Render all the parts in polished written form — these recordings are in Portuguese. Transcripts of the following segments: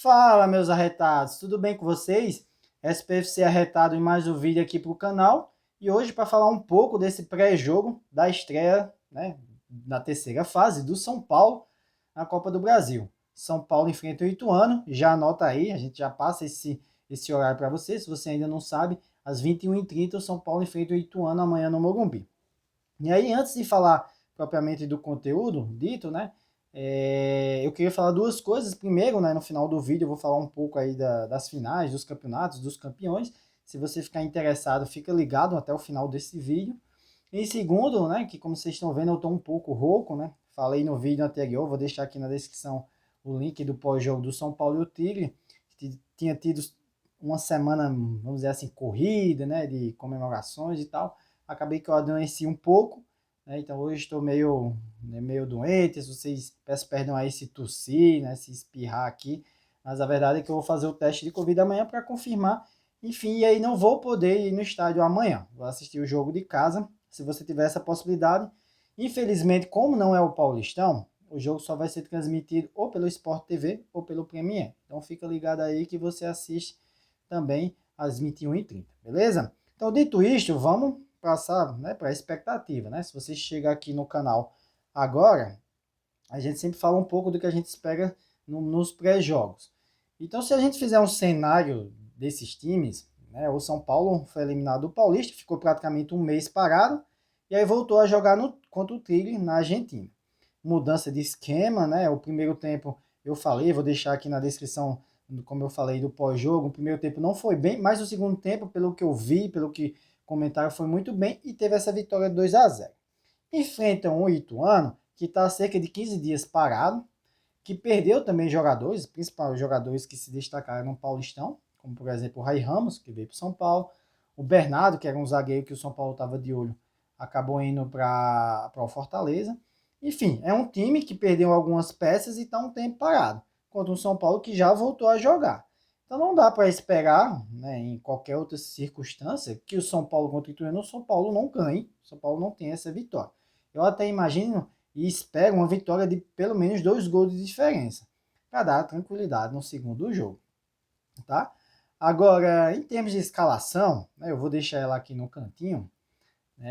Fala, meus arretados, tudo bem com vocês? SPFC arretado em mais um vídeo aqui para o canal. E hoje para falar um pouco desse pré-jogo da estreia, né, na terceira fase do São Paulo na Copa do Brasil. São Paulo enfrenta o Ituano, já anota aí, a gente já passa esse horário para você, se você ainda não sabe, às 21h30 o São Paulo enfrenta o Ituano amanhã no Morumbi. E aí, antes de falar propriamente do conteúdo dito, né, eu queria falar duas coisas. Primeiro, né, no final do vídeo eu vou falar um pouco aí das finais, dos campeonatos, dos campeões. Se você ficar interessado, fica ligado até o final desse vídeo. E segundo, né, que como vocês estão vendo, eu estou um pouco rouco, né? Falei no vídeo anterior, vou deixar aqui na descrição o link do pós-jogo do São Paulo e o Tigre, que tinha tido uma semana, vamos dizer assim, corrida, né, de comemorações e tal. Acabei que eu adoeci um pouco, né, então hoje estou meio doente. Se vocês peço perdão aí se tossir, né, se espirrar aqui, mas a verdade é que eu vou fazer o teste de Covid amanhã para confirmar. Enfim, e aí não vou poder ir no estádio amanhã. Vou assistir o jogo de casa, se você tiver essa possibilidade. Infelizmente, como não é o Paulistão, o jogo só vai ser transmitido ou pelo Sport TV ou pelo Premier. Então fica ligado aí que você assiste também às 21h30, beleza? Então, dito isto, vamos passar, né, para a expectativa, né? Se você chegar aqui no canal agora, a gente sempre fala um pouco do que a gente espera nos pré-jogos. Então, se a gente fizer um cenário desses times, né, o São Paulo foi eliminado do Paulista, ficou praticamente um mês parado, e aí voltou a jogar contra o Tigre na Argentina. Mudança de esquema, né? O primeiro tempo eu falei, vou deixar aqui na descrição, como eu falei, do pós-jogo. O primeiro tempo não foi bem, mas o segundo tempo, pelo que eu vi, pelo que comentaram, foi muito bem e teve essa vitória de 2-0. Enfrentam o Ituano, que está há cerca de 15 dias parado, que perdeu também jogadores, principalmente jogadores que se destacaram no Paulistão, como por exemplo o Rai Ramos, que veio para o São Paulo, o Bernardo, que era um zagueiro que o São Paulo estava de olho, acabou indo para o Fortaleza. Enfim, é um time que perdeu algumas peças e está um tempo parado, contra um São Paulo que já voltou a jogar. Então não dá para esperar, né, em qualquer outra circunstância, que o São Paulo contra o Ituano, o São Paulo não ganhe, o São Paulo não tem essa vitória. Eu até imagino e espero uma vitória de pelo menos 2 gols de diferença, para dar tranquilidade no segundo jogo, tá? Agora, em termos de escalação, né, eu vou deixar ela aqui no cantinho.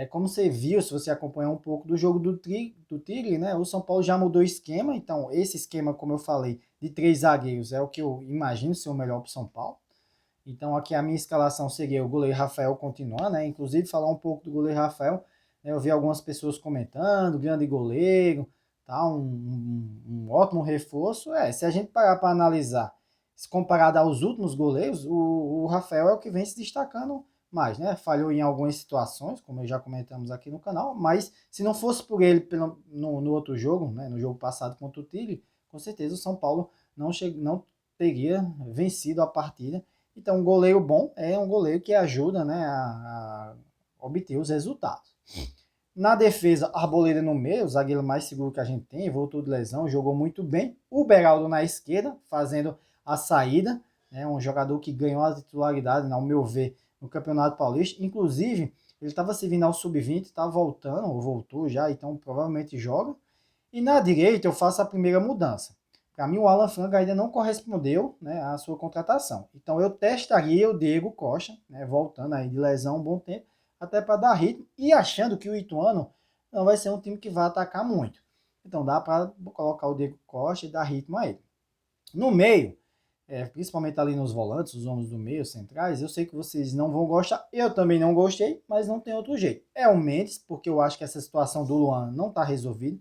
Como você viu, se você acompanhar um pouco do jogo do Tigre, né, o São Paulo já mudou o esquema. Então, esse esquema, como eu falei, de 3 zagueiros é o que eu imagino ser o melhor para o São Paulo. Então, aqui a minha escalação seria o goleiro Rafael continuar, né? Inclusive, falar um pouco do goleiro Rafael. Eu vi algumas pessoas comentando, grande goleiro, tá? Um ótimo reforço. Se a gente parar para analisar, se comparado aos últimos goleiros, o Rafael é o que vem se destacando mais, né? Falhou em algumas situações, como já comentamos aqui no canal, mas se não fosse por ele no outro jogo, né? No jogo passado contra o Tigre, com certeza o São Paulo não teria vencido a partida. Então, um goleiro bom é um goleiro que ajuda, né, a obter os resultados. Na defesa, Arboleda no meio, o zagueiro mais seguro que a gente tem, voltou de lesão, jogou muito bem. O Beraldo na esquerda, fazendo a saída, né, um jogador que ganhou a titularidade, ao meu ver, no Campeonato Paulista. Inclusive, ele estava servindo ao sub-20, está voltando, ou voltou já, então provavelmente joga. E na direita eu faço a primeira mudança. Para mim, o Alan Franco ainda não correspondeu, né, à sua contratação. Então, eu testaria o Diego Costa, né, voltando aí de lesão um bom tempo, até para dar ritmo, e achando que o Ituano não vai ser um time que vai atacar muito. Então, dá para colocar o Diego Costa e dar ritmo a ele. No meio, principalmente ali nos volantes, os homens do meio, centrais, eu sei que vocês não vão gostar, eu também não gostei, mas não tem outro jeito. É o Mendes, porque eu acho que essa situação do Luan não está resolvida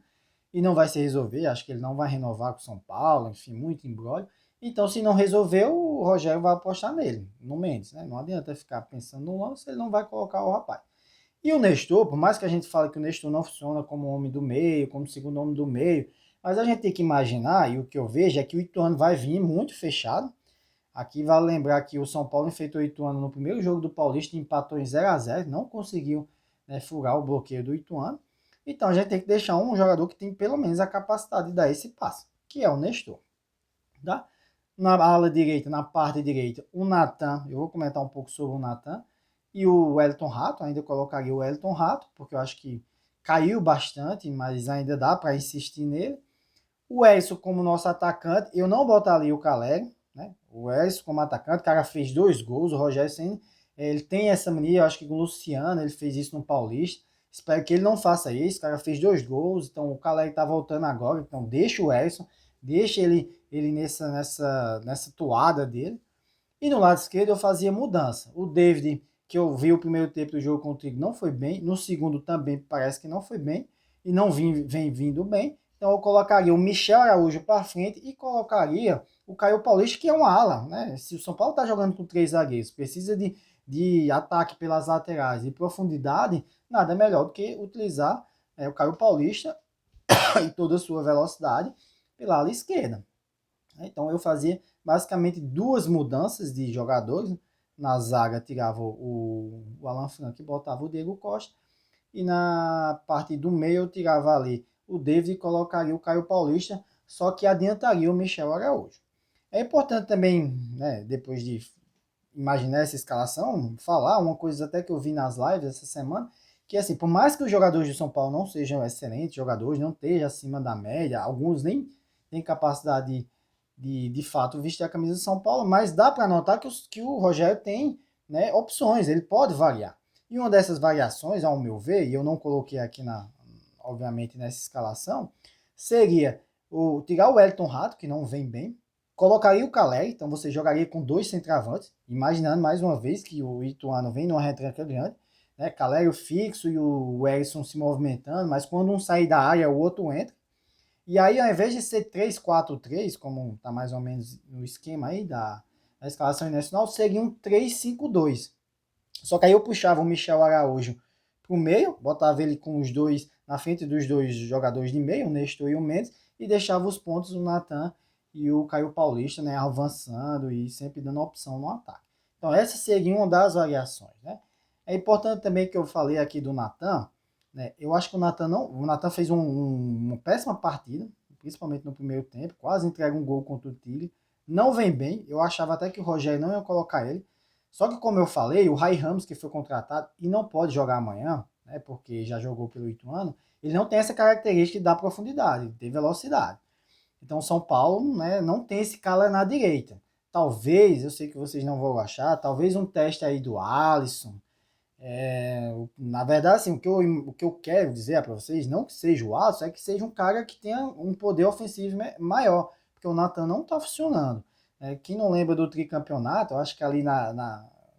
e não vai se resolver. Acho que ele não vai renovar com o São Paulo, enfim, muito embrólio. Então, se não resolver, o Rogério vai apostar nele, no Mendes, né? Não adianta ficar pensando no lance, ele não vai colocar o rapaz. E o Nestor, por mais que a gente fale que o Nestor não funciona como homem do meio, como segundo homem do meio, mas a gente tem que imaginar, e o que eu vejo é que o Ituano vai vir muito fechado. Aqui vale lembrar que o São Paulo enfrentou o Ituano no primeiro jogo do Paulista, empatou em 0-0, não conseguiu, né, furar o bloqueio do Ituano. Então a gente tem que deixar um jogador que tem pelo menos a capacidade de dar esse passe, que é o Nestor. Tá? Na ala direita, na parte direita, o Natan, eu vou comentar um pouco sobre o Natan, e o Wellington Rato, ainda colocaria o Wellington Rato, porque eu acho que caiu bastante, mas ainda dá para insistir nele. O Edson como nosso atacante, eu não botaria o Caleri, né? O Wellington como atacante, o cara fez 2 gols, o Rogério Ceni, ele tem essa mania, eu acho que com o Luciano, ele fez isso no Paulista. Espero que ele não faça isso, o cara fez 2 gols, então o Caleri tá voltando agora, então deixa o Wellington, deixa ele nessa toada dele. E no lado esquerdo eu fazia mudança. O David, que eu vi o primeiro tempo do jogo contigo, não foi bem. No segundo também parece que não foi bem. E não vem vindo bem. Então eu colocaria o Michel Araújo para frente e colocaria o Caio Paulista, que é um ala. Né? Se o São Paulo está jogando com 3 zagueiros, precisa de ataque pelas laterais e profundidade, nada melhor do que utilizar o Caio Paulista e toda a sua velocidade pela ala esquerda. Então eu fazia basicamente 2 mudanças de jogadores. Na zaga tirava o Alan Franco e botava o Diego Costa. E na parte do meio eu tirava ali o David e colocaria o Caio Paulista, só que adiantaria o Michel Araújo. É importante também, né, depois de imaginar essa escalação, falar uma coisa até que eu vi nas lives essa semana, que assim, por mais que os jogadores de São Paulo não sejam excelentes jogadores, não estejam acima da média, alguns nem têm capacidade de fato vestir a camisa de São Paulo, mas dá para notar que o Rogério tem, né, opções, ele pode variar. E uma dessas variações, ao meu ver, e eu não coloquei aqui obviamente nessa escalação, seria tirar o Wellington Rato, que não vem bem, colocaria o Caleri, então você jogaria com 2 centroavantes, imaginando mais uma vez que o Ituano vem numa retranca grande, né? Caleri fixo e o Erisson se movimentando, mas quando um sair da área, o outro entra. E aí, ao invés de ser 3-4-3, como está mais ou menos no esquema aí da escalação nacional, seria um 3-5-2. Só que aí eu puxava o Michel Araújo para o meio, botava ele com os dois na frente dos 2 jogadores de meio, o Nestor e o Mendes, e deixava os pontos o Natan e o Caio Paulista, né, avançando e sempre dando opção no ataque. Então essa seria uma das variações, né? É importante também que eu falei aqui do Natan, né? Eu acho que o Natan fez uma péssima partida, principalmente no primeiro tempo, quase entrega um gol contra o Tigre, não vem bem, eu achava até que o Rogério não ia colocar ele, só que como eu falei, o Rai Ramos que foi contratado e não pode jogar amanhã, né, porque já jogou pelo Ituano, ele não tem essa característica de dar profundidade, de ter velocidade. Então, São Paulo, né, não tem esse cara na direita. Talvez, eu sei que vocês não vão achar, talvez um teste aí do Alisson. Na verdade, assim, o que eu quero dizer para vocês, não que seja o Alisson, é que seja um cara que tenha um poder ofensivo maior, porque o Nathan não está funcionando. Quem não lembra do tricampeonato, eu acho que ali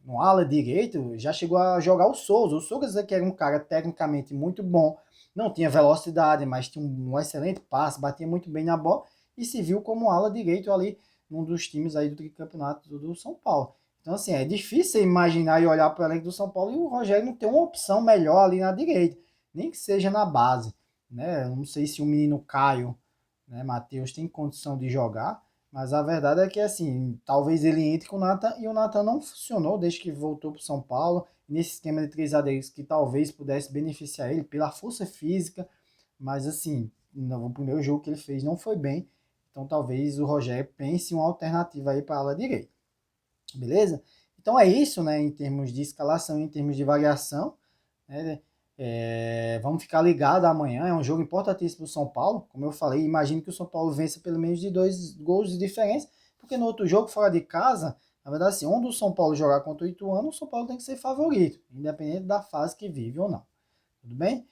no ala direito já chegou a jogar o Souza. O Souza que era um cara tecnicamente muito bom, não tinha velocidade, mas tinha um excelente passe, batia muito bem na bola e se viu como ala direito ali num dos times aí do tricampeonato do São Paulo. Então, assim, é difícil imaginar e olhar para o elenco do São Paulo e o Rogério não ter uma opção melhor ali na direita, nem que seja na base. Né? Eu não sei se o menino Caio, né, Matheus, tem condição de jogar, mas a verdade é que, assim, talvez ele entre com o Nathan e o Nathan não funcionou desde que voltou para o São Paulo, nesse esquema de 3 zagueiros que talvez pudesse beneficiar ele pela força física, mas, assim, no primeiro jogo que ele fez não foi bem, então talvez o Rogério pense em uma alternativa aí para a ala direita. Beleza? Então é isso, né, em termos de escalação, em termos de variação. Né, vamos ficar ligado amanhã, é um jogo importantíssimo para o São Paulo. Como eu falei, imagino que o São Paulo vença pelo menos de 2 gols de diferença, porque no outro jogo, fora de casa, na verdade, assim, onde o São Paulo jogar contra o Ituano, o São Paulo tem que ser favorito, independente da fase que vive ou não. Tudo bem?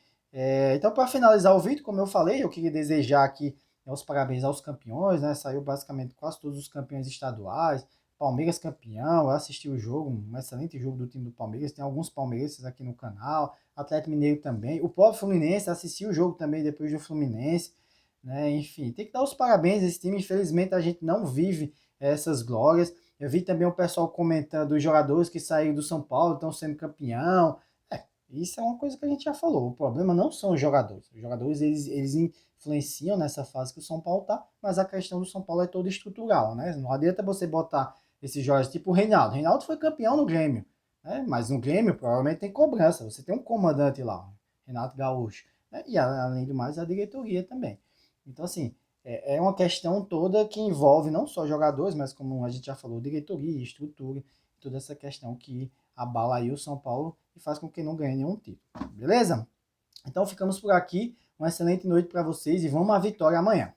Então, para finalizar o vídeo, como eu falei, eu queria desejar aqui os parabéns aos campeões, né? Saiu basicamente quase todos os campeões estaduais. Palmeiras campeão, eu assisti o jogo, um excelente jogo do time do Palmeiras. Tem alguns palmeirenses aqui no canal, Atlético Mineiro também. O próprio Fluminense assistiu o jogo também depois do Fluminense. Né? Enfim, tem que dar os parabéns a esse time. Infelizmente a gente não vive essas glórias. Eu vi também o pessoal comentando os jogadores que saíram do São Paulo estão sendo campeão. Isso é uma coisa que a gente já falou. O problema não são os jogadores. Os jogadores eles influenciam nessa fase que o São Paulo está, mas a questão do São Paulo é toda estrutural. Né? Não adianta você botar esses jogadores tipo o Reinaldo. O Reinaldo foi campeão no Grêmio, né? Mas no Grêmio provavelmente tem cobrança. Você tem um comandante lá, Renato Gaúcho. Né? E além do mais, a diretoria também. Então, assim, é uma questão toda que envolve não só jogadores, mas como a gente já falou, diretoria, estrutura, toda essa questão que abala aí o São Paulo e faz com que não ganhe nenhum título. Beleza? Então ficamos por aqui. Uma excelente noite para vocês e vamos à vitória amanhã.